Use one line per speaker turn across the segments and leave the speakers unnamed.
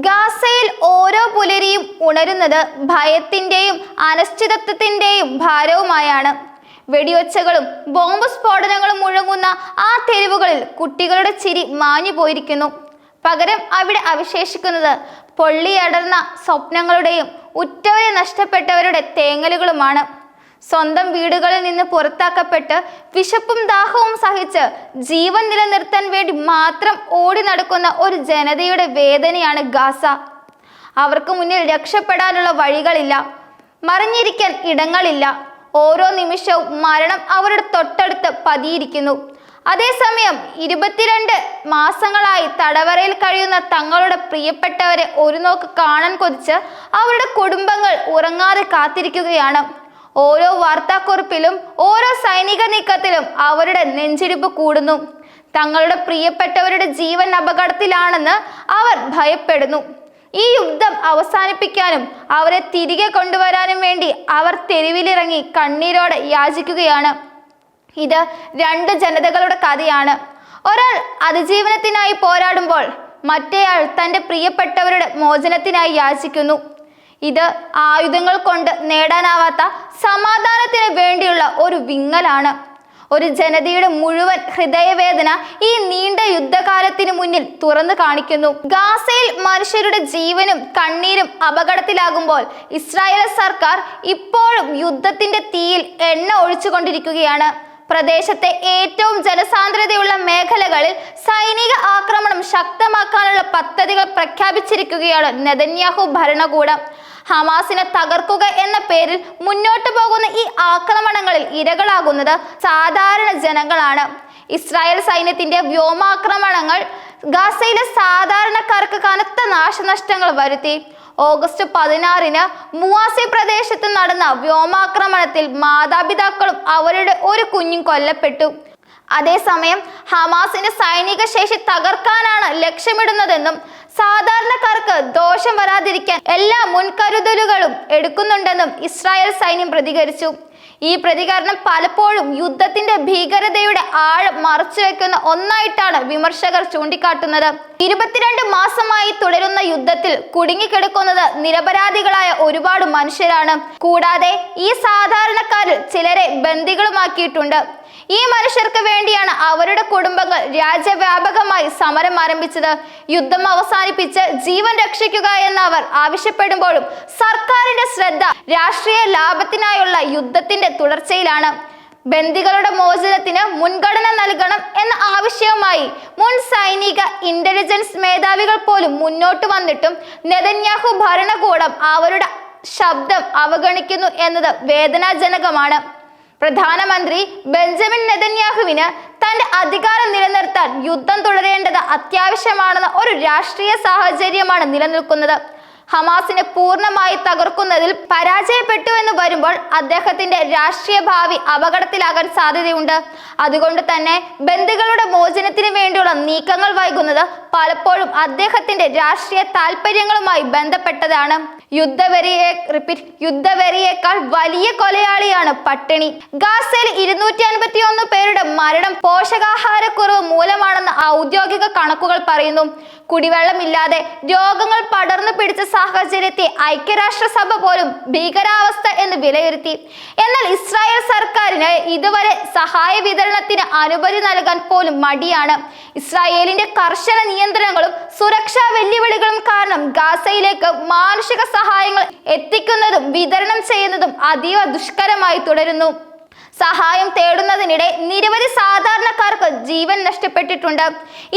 ഗാസയിൽ ഓരോ പുലരിയും ഉണരുന്നത് ഭയത്തിന്റെയും അനിശ്ചിതത്വത്തിന്റെയും ഭാരവുമായാണ്. വെടിയൊച്ചകളും ബോംബ് സ്ഫോടനങ്ങളും മുഴങ്ങുന്ന ആ തെരുവുകളിൽ കുട്ടികളുടെ ചിരി മാഞ്ഞു പോയിരിക്കുന്നു. പകരം അവിടെ അവശേഷിക്കുന്നത് പൊള്ളിയടർന്ന സ്വപ്നങ്ങളുടെയും ഉറ്റവരെ നഷ്ടപ്പെട്ടവരുടെ തേങ്ങലുകളുമാണ്. സ്വന്തം വീടുകളിൽ നിന്ന് പുറത്താക്കപ്പെട്ട് വിശപ്പും ദാഹവും സഹിച്ച് ജീവൻ നിലനിർത്താൻ വേണ്ടി മാത്രം ഓടി നടക്കുന്ന ഒരു ജനതയുടെ വേദനയാണ് ഗാസ. അവർക്ക് മുന്നിൽ രക്ഷപ്പെടാനുള്ള വഴികളില്ല, മറിഞ്ഞിരിക്കാൻ ഇടങ്ങളില്ല. ഓരോ നിമിഷവും മരണം അവരുടെ തൊട്ടടുത്ത് പതിയിരിക്കുന്നു. അതേസമയം 22 മാസങ്ങളായി തടവറയിൽ കഴിയുന്ന തങ്ങളുടെ പ്രിയപ്പെട്ടവരെ ഒരു നോക്ക് കാണാൻ കൊതിച്ച് അവരുടെ കുടുംബങ്ങൾ ഉറങ്ങാതെ കാത്തിരിക്കുകയാണ്. ഓരോ വാർത്താക്കുറിപ്പിലും ഓരോ സൈനിക നീക്കത്തിലും അവരുടെ നെഞ്ചിടിപ്പ് കൂടുന്നു. തങ്ങളുടെ പ്രിയപ്പെട്ടവരുടെ ജീവൻ അപകടത്തിലാണെന്ന് അവർ ഭയപ്പെടുന്നു. ഈ യുദ്ധം അവസാനിപ്പിക്കാനും അവരെ തിരികെ കൊണ്ടുവരാനും വേണ്ടി അവർ തെരുവിലിറങ്ങി കണ്ണീരോടെ യാചിക്കുകയാണ്. ഇത് 2 ജനതകളുടെ കഥയാണ്. ഒരാൾ അതിജീവനത്തിനായി പോരാടുമ്പോൾ മറ്റേയാൾ തൻ്റെ പ്രിയപ്പെട്ടവരുടെ മോചനത്തിനായി യാചിക്കുന്നു. ഇത് ആയുധങ്ങൾ കൊണ്ട് നേടാനാവാത്ത സമാധാനത്തിന് വേണ്ടിയുള്ള ഒരു വിങ്ങലാണ്. ഒരു ജനതയുടെ മുഴുവൻ ഹൃദയവേദന ഈ നീണ്ട യുദ്ധകാലത്തിന് മുന്നിൽ തുറന്നു കാണിക്കുന്നു. ഗാസയിൽ മനുഷ്യരുടെ ജീവനും കണ്ണീരും അപകടത്തിലാകുമ്പോൾ ഇസ്രായേൽ സർക്കാർ ഇപ്പോഴും യുദ്ധത്തിന്റെ തീയിൽ എണ്ണ ഒഴിച്ചുകൊണ്ടിരിക്കുകയാണ്. പ്രദേശത്തെ ഏറ്റവും ജനസാന്ദ്രതയുള്ള മേഖലകളിൽ സൈനിക ആക്രമണം ശക്തമാക്കാനുള്ള പദ്ധതികൾ പ്രഖ്യാപിച്ചിരിക്കുകയാണ് നെതന്യാഹു ഭരണകൂടം. ഹമാസിനെ തകർക്കുക എന്ന പേരിൽ മുന്നോട്ടു പോകുന്ന ഈ ആക്രമണങ്ങളിൽ ഇരകളാകുന്നത് സാധാരണ ജനങ്ങളാണ്. ഇസ്രായേൽ സൈന്യത്തിന്റെ വ്യോമാക്രമണങ്ങൾ ഗാസയിലെ സാധാരണക്കാർക്ക് കനത്ത നാശനഷ്ടങ്ങൾ വരുത്തി. ഓഗസ്റ്റ് 16-ന് മുവാസി പ്രദേശത്ത് നടന്ന വ്യോമാക്രമണത്തിൽ മാതാപിതാക്കളും അവരുടെ ഒരു കുഞ്ഞും കൊല്ലപ്പെട്ടു. അതേസമയം ഹമാസിന്റെ സൈനിക ശേഷി തകർക്കാനാണ് ലക്ഷ്യമിടുന്നതെന്നും സാധാരണക്കാർക്ക് ദോഷം വരാതിരിക്കാൻ എല്ലാ മുൻകരുതലുകളും എടുക്കുന്നുണ്ടെന്നും ഇസ്രായേൽ സൈന്യം പ്രതികരിച്ചു. ഈ പ്രതികരണം പലപ്പോഴും യുദ്ധത്തിന്റെ ഭീകരതയുടെ ആഴം മറച്ചുവെക്കുന്ന ഒന്നായിട്ടാണ് വിമർശകർ ചൂണ്ടിക്കാട്ടുന്നത്. 22 മാസമായി തുടരുന്ന യുദ്ധത്തിൽ കുടുങ്ങിക്കിടക്കുന്നത് നിരപരാധികളായ ഒരുപാട് മനുഷ്യരാണ്. കൂടാതെ ഈ സാധാരണക്കാരിൽ ചിലരെ ബന്ദികളുമാക്കിയിട്ടുണ്ട്. ഈ മനുഷ്യർക്ക് വേണ്ടിയാണ് അവരുടെ കുടുംബങ്ങൾ രാജ്യവ്യാപകമായി സമരം ആരംഭിച്ചത്. യുദ്ധം അവസാനിപ്പിച്ച് ജീവൻ രക്ഷിക്കുക എന്ന് അവർ ആവശ്യപ്പെടുമ്പോഴും സർക്കാരിന്റെ ശ്രദ്ധ രാഷ്ട്രീയ ലാഭത്തിനായുള്ള യുദ്ധത്തിന്റെ തുടർച്ചയിലാണ്. ബന്ദികളുടെ മോചനത്തിന് മുൻഗണന നൽകണം എന്ന ആവശ്യവുമായി മുൻ സൈനിക ഇന്റലിജൻസ് മേധാവികൾ പോലും മുന്നോട്ട് വന്നിട്ടും നെതന്യാഹു ഭരണകൂടം അവരുടെ ശബ്ദം അവഗണിക്കുന്നു എന്നത് വേദനാജനകമാണ്. പ്രധാനമന്ത്രി ബെഞ്ചമിൻ നെതന്യാഹുവിന് തന്റെ അധികാരം നിലനിർത്താൻ യുദ്ധം തുടരേണ്ടത് അത്യാവശ്യമാണെന്ന ഒരു രാഷ്ട്രീയ സാഹചര്യമാണ് നിലനിൽക്കുന്നത്. ഹമാസിനെ പൂർണ്ണമായി തകർക്കുന്നതിൽ പരാജയപ്പെട്ടു എന്ന് വരുമ്പോൾ അദ്ദേഹത്തിന്റെ രാഷ്ട്രീയ ഭാവി അപകടത്തിലാകാൻ സാധ്യതയുണ്ട്. അതുകൊണ്ട് തന്നെ ബന്ദികളുടെ മോചനത്തിന് വേണ്ടിയുള്ള നീക്കങ്ങൾ വൈകുന്നത് പലപ്പോഴും അദ്ദേഹത്തിന്റെ രാഷ്ട്രീയ താല്പര്യങ്ങളുമായി ബന്ധപ്പെട്ടതാണ്. യുദ്ധവെറിയേക്കാൾ വലിയ കൊലയാളിയാണ് പട്ടിണി. ഗാസയിൽ 251 പേരുടെ മരണം പോഷകാഹാരക്കുറവ് മൂലമാണെന്ന് ഔദ്യോഗിക കണക്കുകൾ പറയുന്നു. കുടിവെള്ളമില്ലാതെ രോഗങ്ങൾ പടർന്നു പിടിച്ച സാഹചര്യത്തെ ഐക്യരാഷ്ട്രസഭ പോലും ഭീകരാവസ്ഥ എന്ന് വിലയിരുത്തി. എന്നാൽ ഇസ്രായേൽ സർക്കാരിന് ഇതുവരെ സഹായ വിതരണത്തിന് അനുമതി നൽകാൻ പോലും മടിയാണ്. ഇസ്രായേലിന്റെ കർശന നിയന്ത്രണങ്ങളും സുരക്ഷാ വെല്ലുവിളികളും കാരണം ഗാസയിലേക്ക് മാനുഷിക സഹായങ്ങൾ എത്തിക്കുന്നതും വിതരണം ചെയ്യുന്നതും അതീവ ദുഷ്കരമായി തുടരുന്നു. സഹായം തേടുന്നതിനിടെ നിരവധി സാധാരണക്കാർക്ക് ജീവൻ നഷ്ടപ്പെട്ടിട്ടുണ്ട്.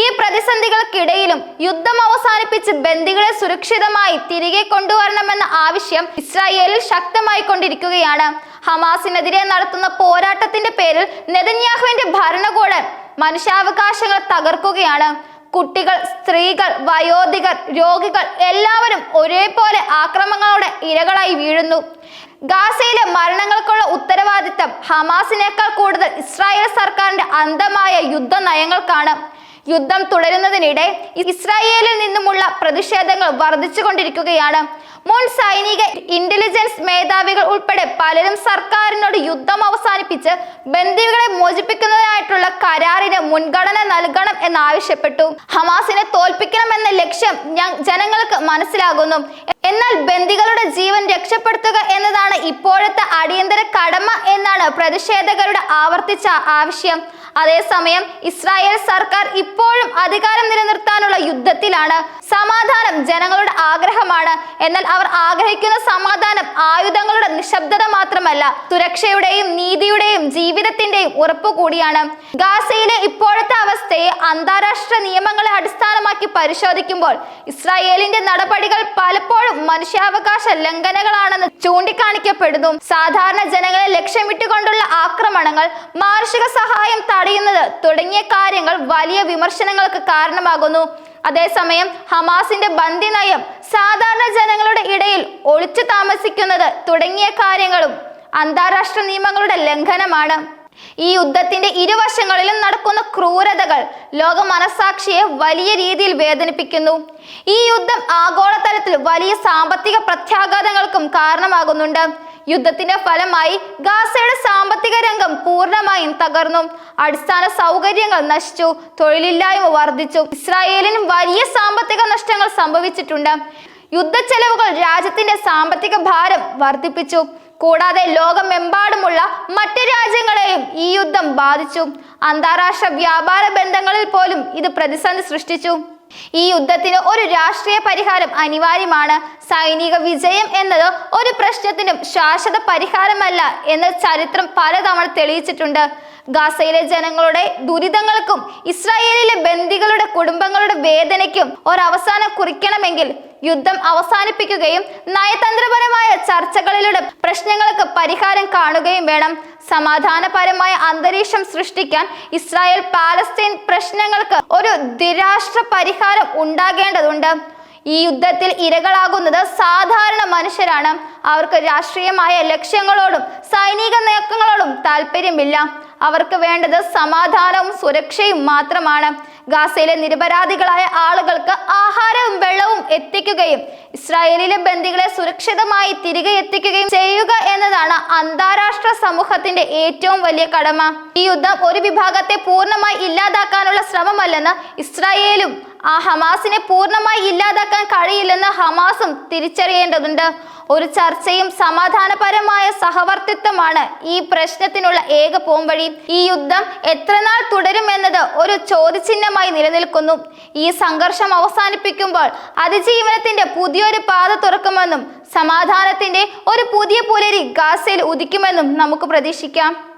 ഈ പ്രതിസന്ധികൾക്കിടയിലും യുദ്ധം അവസാനിപ്പിച്ച് ബന്ദികളെ സുരക്ഷിതമായി തിരികെ കൊണ്ടുവരണമെന്ന ആവശ്യം ഇസ്രായേലിൽ ശക്തമായി കൊണ്ടിരിക്കുകയാണ്. ഹമാസിനെതിരെ നടത്തുന്ന പോരാട്ടത്തിന്റെ പേരിൽ നെതന്യാഹുവിന്റെ ഭരണകൂടം മനുഷ്യാവകാശങ്ങൾ തകർക്കുകയാണ്. കുട്ടികൾ, സ്ത്രീകൾ, വയോധികർ, രോഗികൾ എല്ലാവരും ഒരേപോലെ ആക്രമണങ്ങളുടെ ഇരകളായി വീഴുന്നു. ഗാസയിലെ മരണങ്ങൾക്കുള്ള ഉത്തരവാദിത്തം ഹമാസിനേക്കാൾ കൂടുതൽ ഇസ്രായേൽ സർക്കാരിന്റെ അന്ധമായ യുദ്ധ നയങ്ങൾക്കാണ്. യുദ്ധം തുടരുന്നതിനിടെ ഇസ്രായേലിൽ നിന്നുമുള്ള പ്രതിഷേധങ്ങൾ വർദ്ധിച്ചുകൊണ്ടിരിക്കുകയാണ്. മുൻ സൈനിക ഇന്റലിജൻസ് മേധാവികൾ ഉൾപ്പെടെ പലരും സർക്കാരിനോട് യുദ്ധം അവസാനിപ്പിച്ച് ബന്ദികളെ മോചിപ്പിക്കുന്നതിനായിട്ടുള്ള കരാറിന് മുൻഗണന നൽകണം എന്നാവശ്യപ്പെട്ടു. ഹമാസിനെ തോൽപ്പിക്കണമെന്ന ലക്ഷ്യം ജനങ്ങൾക്ക് മനസ്സിലാകുന്നു. എന്നാൽ ബന്ദികളുടെ ജീവൻ രക്ഷപ്പെടുത്തുക എന്നതാണ് ഇപ്പോഴത്തെ അടിയന്തര കടമ എന്നാണ് പ്രതിഷേധകരുടെ ആവർത്തിച്ച ആവശ്യം. അതേസമയം ഇസ്രായേൽ സർക്കാർ ഇപ്പോഴും അധികാരം നിലനിർത്താനുള്ള യുദ്ധത്തിലാണ്. സമാധാനം ജനങ്ങളുടെ ആഗ്രഹമാണ്. എന്നാൽ അവർ ആഗ്രഹിക്കുന്ന സമാധാനം ആയുധങ്ങളുടെ നിശബ്ദത മാത്രമല്ല, സുരക്ഷയുടെയും നീതിയുടെയും ജീവിതത്തിന്റെയും ഉറപ്പു കൂടിയാണ്. ഗാസയിലെ ഇപ്പോഴത്തെ അവസ്ഥയെ അന്താരാഷ്ട്ര നിയമങ്ങളെ അടിസ്ഥാനമാക്കി പരിശോധിക്കുമ്പോൾ ഇസ്രായേലിന്റെ നടപടികൾ പലപ്പോഴും മനുഷ്യാവകാശ ലംഘനങ്ങളാണെന്ന് ചൂണ്ടിക്കാണിക്കപ്പെടുന്നു. സാധാരണ ജനങ്ങളെ ലക്ഷ്യമിട്ടുകൊണ്ടുള്ള ആക്രമണങ്ങൾ, മാനുഷിക സഹായം തടയുന്നത് തുടങ്ങിയ കാര്യങ്ങൾ വലിയ വിമർശനങ്ങൾക്ക് കാരണമാകുന്നു. അതേസമയം ഹമാസിന്റെ ബന്ദി നയം, സാധാരണ ജനങ്ങളുടെ ഇടയിൽ ഒളിച്ചു താമസിക്കുന്നത് തുടങ്ങിയ കാര്യങ്ങളും അന്താരാഷ്ട്ര നിയമങ്ങളുടെ ലംഘനമാണ്. ഈ യുദ്ധത്തിന്റെ ഇരുവശങ്ങളിലും നടക്കുന്ന ക്രൂരതകൾ ലോക മനസാക്ഷിയെ വലിയ രീതിയിൽ വേദനിപ്പിക്കുന്നു. ഈ യുദ്ധം ആഗോളതലത്തിൽ വലിയ സാമ്പത്തിക പ്രത്യാഘാതങ്ങൾക്കും കാരണമാകുന്നുണ്ട്. യുദ്ധത്തിന്റെ ഫലമായി ഗാസയുടെ സാമ്പത്തിക രംഗം പൂർണ്ണമായും തകർന്നു. അടിസ്ഥാന സൗകര്യങ്ങൾ നശിച്ചു, തൊഴിലില്ലായ്മ വർദ്ധിച്ചു. ഇസ്രായേലിന് വലിയ സാമ്പത്തിക നഷ്ടങ്ങൾ സംഭവിച്ചിട്ടുണ്ട്. യുദ്ധ ചെലവുകൾ രാജ്യത്തിന്റെ സാമ്പത്തിക ഭാരം വർദ്ധിപ്പിച്ചു. കൂടാതെ ലോകമെമ്പാടുമുള്ള മറ്റ് രാജ്യങ്ങളെയും ഈ യുദ്ധം ബാധിച്ചു. അന്താരാഷ്ട്ര വ്യാപാര ബന്ധങ്ങളിൽ പോലും ഇത് പ്രതിസന്ധി സൃഷ്ടിച്ചു. ഈ യുദ്ധത്തിന് ഒരു രാഷ്ട്രീയ പരിഹാരം അനിവാര്യമാണ്. സൈനിക വിജയം എന്നത് ഒരു പ്രശ്നത്തിനും ശാശ്വത പരിഹാരമല്ല എന്ന് ചരിത്രം പലതവണ തെളിയിച്ചിട്ടുണ്ട്. ഗാസയിലെ ജനങ്ങളുടെ ദുരിതങ്ങൾക്കും ഇസ്രായേലിലെ ബന്ദികളുടെ കുടുംബങ്ങളുടെ വേദനയ്ക്കും ഒരവസാനം കുറിക്കണമെങ്കിൽ യുദ്ധം അവസാനിപ്പിക്കുകയും നയതന്ത്രപരമായ ചർച്ചകളിലൂടെ പ്രശ്നങ്ങൾക്ക് പരിഹാരം കാണുകയും വേണം. സമാധാനപരമായ അന്തരീക്ഷം സൃഷ്ടിക്കാൻ ഇസ്രായേൽ പാലസ്തീൻ പ്രശ്നങ്ങൾക്ക് ഒരു ദ്വിരാഷ്ട്ര പരിഹാരം ഉണ്ടാകേണ്ടതുണ്ട്. ഈ യുദ്ധത്തിൽ ഇരകളാകുന്നത് സാധാരണ മനുഷ്യരാണ്. അവർക്ക് രാഷ്ട്രീയമായ ലക്ഷ്യങ്ങളോടും സൈനിക നീക്കങ്ങളോടും താല്പര്യമില്ല. അവർക്ക് വേണ്ടത് സമാധാനവും സുരക്ഷയും മാത്രമാണ്. ഗാസയിലെ നിരപരാധികളായ ആളുകൾക്ക് ആഹാരവും വെള്ളവും എത്തിക്കുകയും ഇസ്രായേലിലെ ബന്ദികളെ സുരക്ഷിതമായി തിരികെ എത്തിക്കുകയും ചെയ്യുക എന്നതാണ് അന്താരാഷ്ട്ര സമൂഹത്തിന്റെ ഏറ്റവും വലിയ കടമ. ഈ യുദ്ധം ഒരു വിഭാഗത്തെ പൂർണ്ണമായി ഇല്ലാതാക്കാനുള്ള ശ്രമമല്ലെന്ന് ഇസ്രായേലും ഹമാസിനെ പൂർണ്ണമായി ഇല്ലാതാക്കാൻ കഴിയില്ലെന്ന് ഹമാസും തിരിച്ചറിയേണ്ടതുണ്ട്. ഒരു ചർച്ചയും സമാധാനപരമായ സഹവർത്തിത്വമാണ് ഈ പ്രശ്നത്തിനുള്ള ഏക പോംവഴി. ഈ യുദ്ധം എത്ര നാൾ തുടരുമെന്നത് ഒരു ചോദ്യചിഹ്നമായി നിലനിൽക്കുന്നു. ഈ സംഘർഷം അവസാനിപ്പിക്കുമ്പോൾ അതിജീവനത്തിന്റെ പുതിയൊരു പാത തുറക്കുമെന്നും സമാധാനത്തിന്റെ ഒരു പുതിയ പുലരി ഗാസയിൽ ഉദിക്കുമെന്നും നമുക്ക് പ്രതീക്ഷിക്കാം.